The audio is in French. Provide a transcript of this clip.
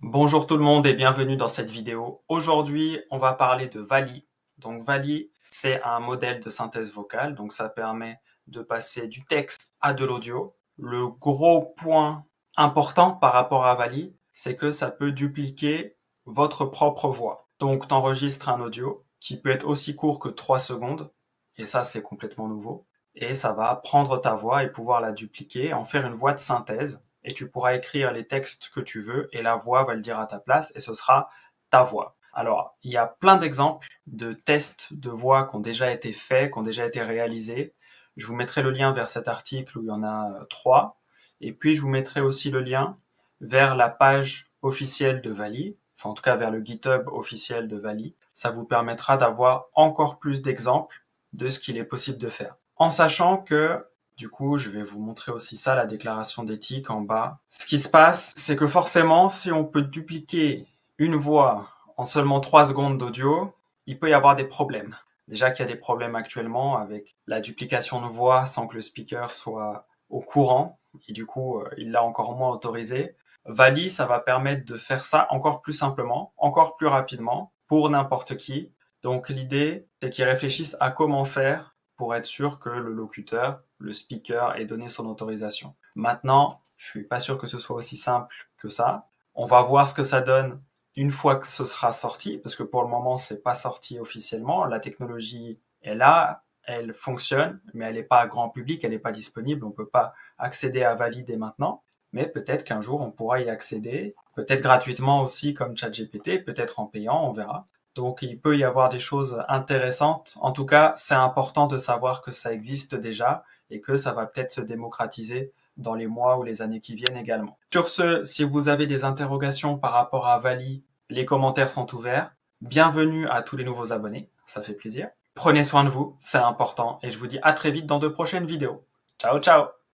Bonjour tout le monde et bienvenue dans cette vidéo. Aujourd'hui, on va parler de Vali. Donc Vali, c'est un modèle de synthèse vocale, donc ça permet de passer du texte à de l'audio. Le gros point important par rapport à Vali, c'est que ça peut dupliquer votre propre voix. Donc tu enregistres un audio qui peut être aussi court que 3 secondes, et ça c'est complètement nouveau. Et ça va prendre ta voix et pouvoir la dupliquer, en faire une voix de synthèse et tu pourras écrire les textes que tu veux et la voix va le dire à ta place et ce sera ta voix. Alors, il y a plein d'exemples de tests de voix qui ont déjà été faits, qui ont déjà été réalisés. Je vous mettrai le lien vers cet article où il y en a 3. Et puis, je vous mettrai aussi le lien vers la page officielle de Vali, enfin en tout cas vers le GitHub officiel de Vali. Ça vous permettra d'avoir encore plus d'exemples de ce qu'il est possible de faire. En sachant que du coup, je vais vous montrer aussi ça, la déclaration d'éthique en bas. Ce qui se passe, c'est que forcément, si on peut dupliquer une voix en seulement 3 secondes d'audio, il peut y avoir des problèmes. Déjà qu'il y a des problèmes actuellement avec la duplication de voix sans que le speaker soit au courant, et du coup, il l'a encore moins autorisé. Vali, ça va permettre de faire ça encore plus simplement, encore plus rapidement, pour n'importe qui. Donc l'idée, c'est qu'ils réfléchissent à comment faire pour être sûr que le locuteur, le speaker, ait donné son autorisation. Maintenant, je suis pas sûr que ce soit aussi simple que ça. On va voir ce que ça donne une fois que ce sera sorti, parce que pour le moment, c'est pas sorti officiellement. La technologie est là, elle fonctionne, mais elle n'est pas grand public, elle n'est pas disponible, on peut pas accéder à valider maintenant. Mais peut-être qu'un jour, on pourra y accéder, peut-être gratuitement aussi comme ChatGPT, peut-être en payant, on verra. Donc il peut y avoir des choses intéressantes. En tout cas, c'est important de savoir que ça existe déjà et que ça va peut-être se démocratiser dans les mois ou les années qui viennent également. Sur ce, si vous avez des interrogations par rapport à Vali, les commentaires sont ouverts. Bienvenue à tous les nouveaux abonnés, ça fait plaisir. Prenez soin de vous, c'est important et je vous dis à très vite dans de prochaines vidéos. Ciao ciao!